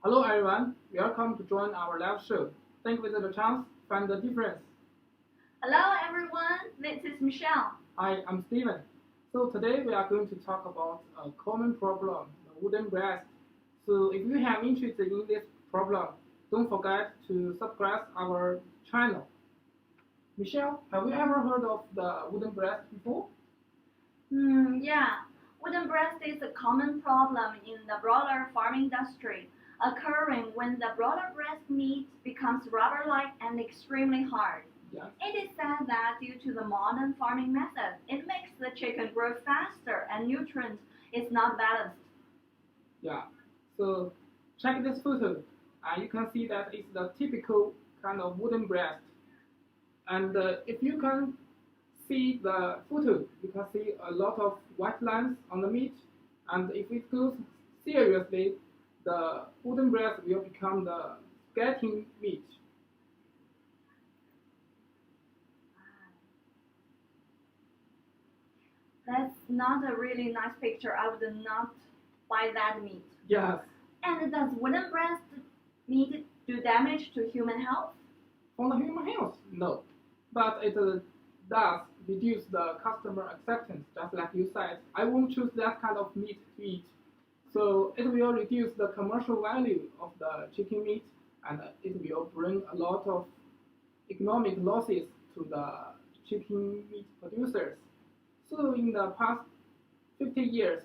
Hello everyone, welcome to join our live show. Think with the chance, find the difference. Hello everyone, this is Michelle. Hi, I'm Steven. So today we are going to talk about a common problem, the wooden breast. So if you have interest in this problem, don't forget to subscribe our channel. Michelle, have you ever heard of the wooden breast before? Yeah, wooden breast is a common problem in the broiler farming industry, occurring when the broiler breast meat becomes rubber-like and extremely hard. Yes. It is said that due to the modern farming method, it makes the chicken grow faster and nutrient is not balanced. Yeah. So check this photo. You can see that it's the typical kind of wooden breast. And if you can see the photo, you can see a lot of white lines on the meat. And if it goes seriously, the wooden breast will become the skeleton meat. That's not a really nice picture. I would not buy that meat. Yes. And does wooden breast meat do damage to human health? For the human health, no. But it does reduce the customer acceptance, just like you said. I won't choose that kind of meat to eat. So it will reduce the commercial value of the chicken meat, and it will bring a lot of economic losses to the chicken meat producers. So in the past 50 years,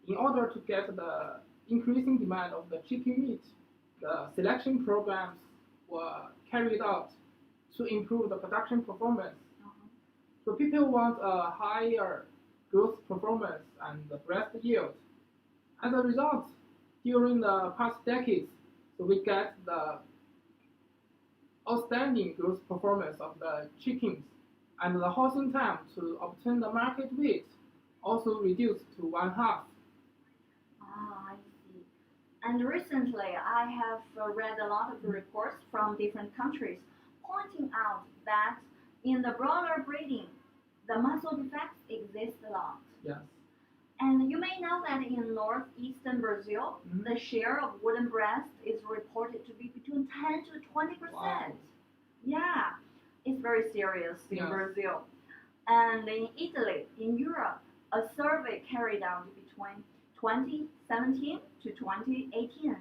in order to get the increasing demand of the chicken meat, the selection programs were carried out to improve the production performance. So people want a higher growth performance and the breast yield. As a result, during the past decades, so we get the outstanding growth performance of the chickens, and the housing time to obtain the market weight also reduced to one half. I see. And recently, I have read a lot of reports from different countries pointing out that in the broiler breeding, the muscle defects exist a lot. Yes. And you may know that in northeastern Brazil, the share of wooden breast is reported to be between 10 to 20%. Wow. Yeah, it's very serious in Yes. Brazil. And in Italy, in Europe, a survey carried out between 2017 to 2018,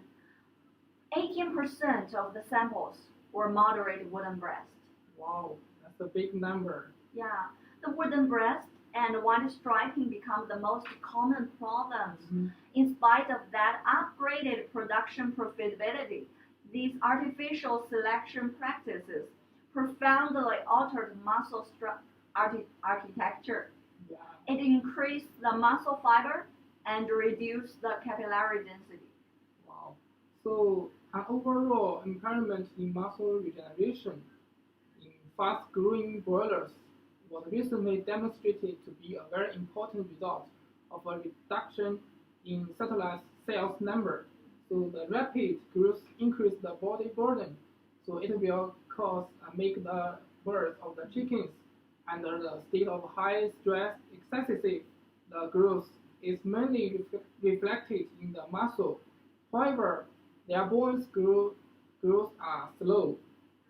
18% of the samples were moderate wooden breast. Wow, that's a big number. Yeah, the wooden breast and white striping become the most common problems. In spite of that upgraded production profitability, these artificial selection practices profoundly altered muscle architecture. Yeah. It increased the muscle fiber and reduced the capillary density. Wow. So an overall impairment in muscle regeneration in fast-growing broilers was recently demonstrated to be a very important result of a reduction in satellite cells number. So the rapid growth increased the body burden, so it will cause make the birth of the chickens under the state of high stress excessive. The growth is mainly reflected in the muscle. However, their bones growth are slow,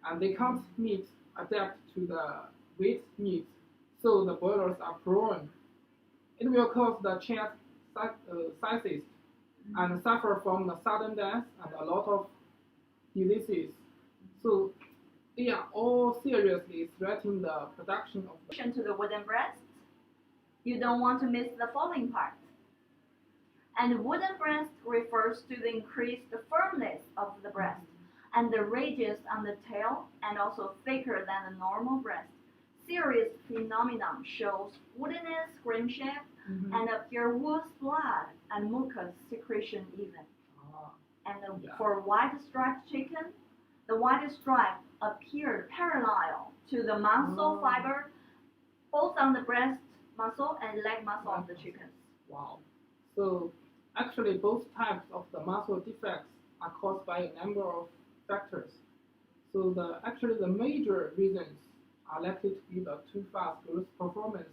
and they can't adapt to the weight needs, so the boilers are prone. It will cause the chest sizes and suffer from the sudden death and a lot of diseases. So they are all seriously threatening the production of the. To the wooden breast, you don't want to miss the following part. And wooden breast refers to the increased firmness of the breast and the ridges on the tail and also thicker than the normal breast. Serious phenomenon shows woodenness, cream shape, and appear with blood and mucus secretion even. And Yeah. for white striped chicken, the white stripe appeared parallel to the muscle fiber, both on the breast muscle and leg muscle of the chickens. Wow. So actually both types of the muscle defects are caused by a number of factors. So the major reasons are likely to be the too fast growth performance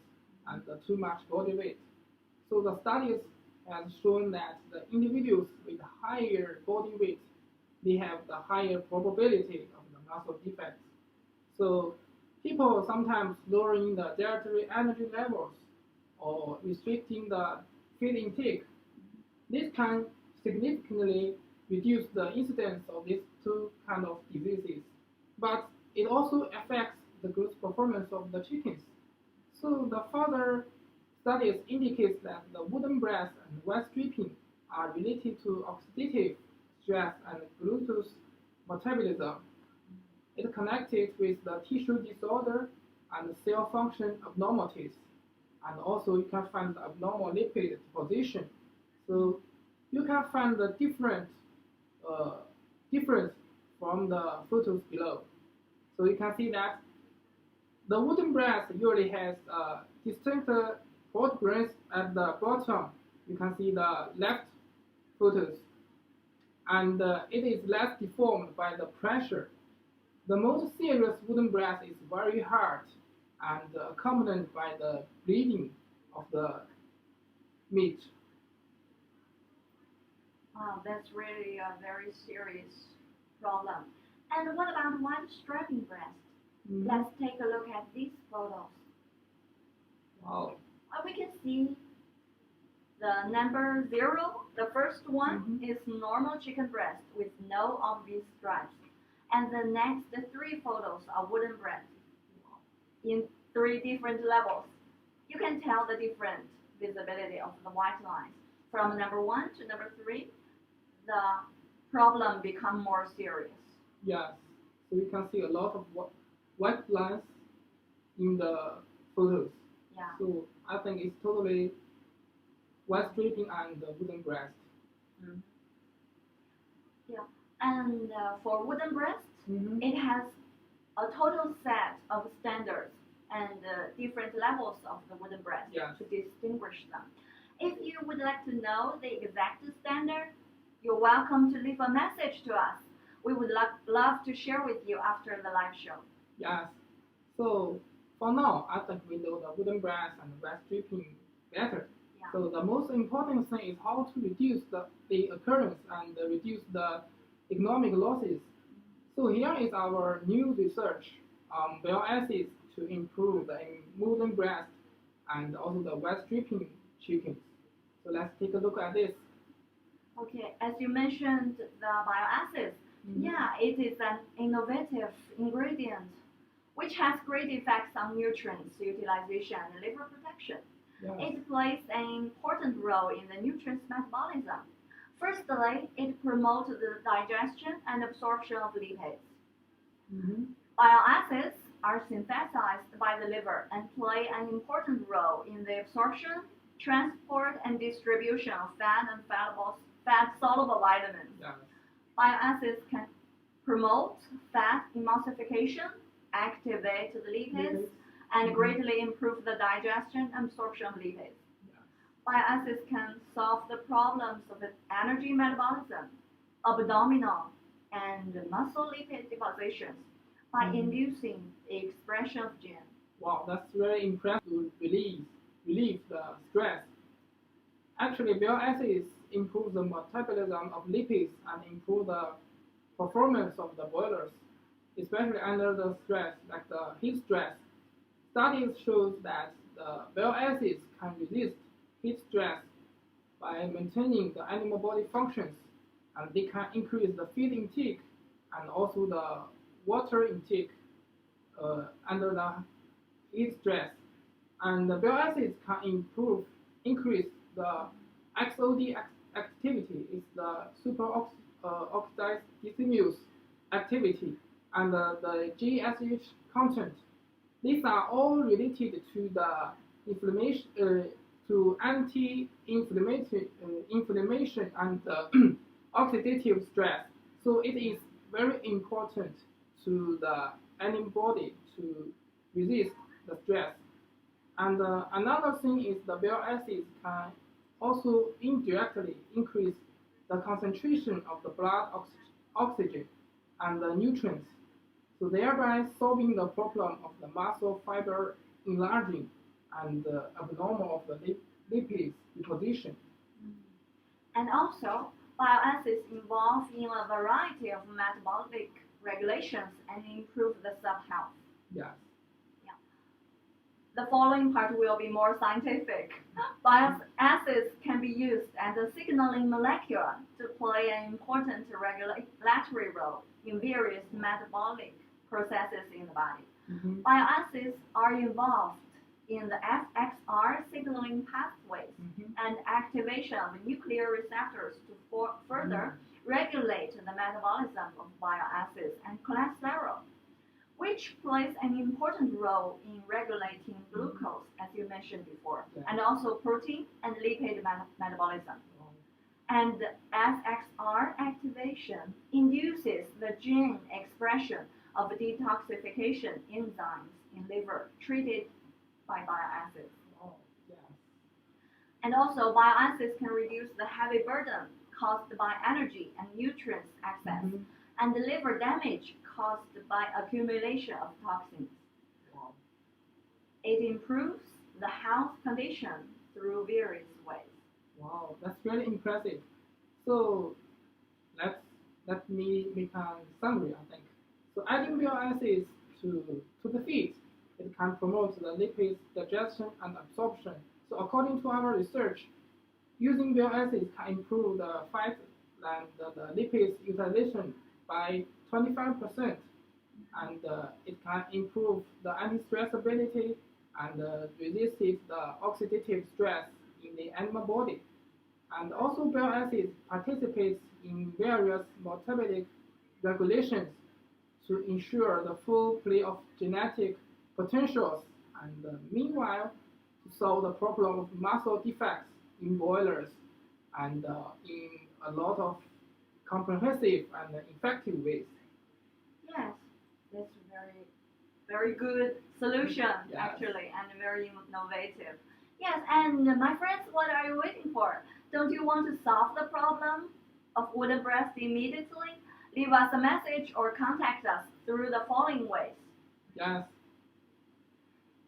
and the too much body weight. So the studies have shown that the individuals with higher body weight they have the higher probability of the muscle defects. So people sometimes lowering the dietary energy levels or restricting the feed intake. This can significantly reduce the incidence of these two kind of diseases, but it also affects the growth performance of the chickens. So the further studies indicate that the wooden breast and wet stripping are related to oxidative stress and glucose metabolism. It connected with the tissue disorder and cell function abnormalities. And also you can find the abnormal lipid deposition. So you can find the uh, difference from the photos below. So you can see that the wooden breast usually has distinct port grains at the bottom. You can see the left photos, and it is less deformed by the pressure. The most serious wooden breast is very hard and accompanied by the bleeding of the meat. Wow, that's really a very serious problem. And what about one strapping breast? Mhm. Let's take a look at these photos. Wow. We can see the number 0, the first one is normal chicken breast with no obvious stripes. And the next 3 photos are wooden breast in 3 different levels. You can tell the different visibility of the white lines. From number 1 to number 3, the problem become more serious. Yes. So you can see a lot of white lines in the photos. Yeah. So I think it's totally wet stripping and wooden breast. Mm. Yeah. And for wooden breast, it has a total set of standards and different levels of the wooden breast Yes. to distinguish them. If you would like to know the exact standard, you're welcome to leave a message to us. We would love to share with you after the live show. Yes. So for now, I think we know the wooden breast and wet stripping better. Yeah. So the most important thing is how to reduce the occurrence and reduce the economic losses. So here is our new research on bile acids to improve the wooden breast and also the wet stripping chickens. So let's take a look at this. Okay, as you mentioned, the bile acids. Yeah, it is an innovative ingredient which has great effects on nutrients utilization and liver protection. Yes. It plays an important role in the nutrients metabolism. Firstly, it promotes the digestion and absorption of lipids. Bile acids are synthesized by the liver and play an important role in the absorption, transport, and distribution of fat and fat-soluble vitamins. Yes. Bile acids can promote fat emulsification, activate the lipids, and greatly improve the digestion and absorption of lipids. Bile acids can solve the problems of the energy metabolism, abdominal, and muscle lipid depositions by inducing the expression of genes. Wow, that's very impressive to relieve the stress. Actually, bile acids improve the metabolism of lipids and improve the performance of the boilers, especially under the stress, like the heat stress. Studies show that the bile acids can resist heat stress by maintaining the animal body functions, and they can increase the feed intake and also the water intake under the heat stress. And the bile acids can increase the XOD activity, is the superoxide dismuse activity, and the GSH content. These are all related to the inflammation, to inflammation and oxidative stress. So it is very important to the animal body to resist the stress. And another thing is the bile acids can also indirectly increase the concentration of the blood oxygen and the nutrients, so thereby solving the problem of the muscle fiber enlarging and abnormal of the lipids deposition. And also, Bioacids involve in a variety of metabolic regulations and improve the cell health. Yes. The following part will be more scientific. Bioacids can be used as a signaling molecule to play an important regulatory role in various metabolic processes in the body. Mm-hmm. Bioacids are involved in the FXR signaling pathways and activation of nuclear receptors to further regulate the metabolism of bioacids and cholesterol, which plays an important role in regulating glucose, as you mentioned before, and also protein and lipid metabolism. And SXR activation induces the gene expression of detoxification enzymes in liver treated by bioacids. Oh, yes. And also, bioacids can reduce the heavy burden caused by energy and nutrients excess and the liver damage caused by accumulation of toxins. Wow. It improves the health condition through various ways. Wow, that's really impressive. So let me make a summary, I think. So adding bioacids to the feed, it can promote the lipid digestion and absorption. So according to our research, using bioacids can improve the fat and the lipids utilization by 25%, and it can improve the anti-stress ability and resist the oxidative stress in the animal body. And also bioacids participates in various metabolic regulations to ensure the full play of genetic potentials, and meanwhile to solve the problem of muscle defects in boilers and in a lot of comprehensive and effective ways. Yes, that's very good solution actually, and very innovative. Yes, and my friends, what are you waiting for? Don't you want to solve the problem of wooden breast immediately? Leave us a message or contact us through the following ways. Yes.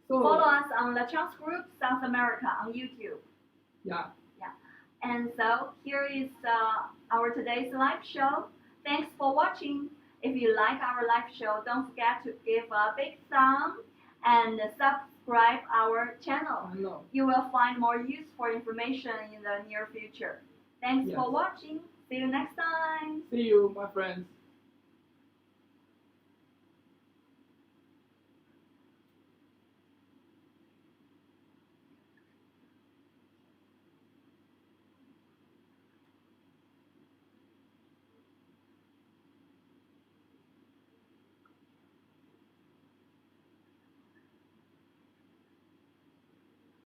So follow us on the Chance Group South America on YouTube. Yeah. And so here is our today's live show. Thanks for watching. If you like our live show, don't forget to give a big thumb and subscribe our channel. You will find more useful information in the near future. Thanks for watching. See you next time. See you, my friends.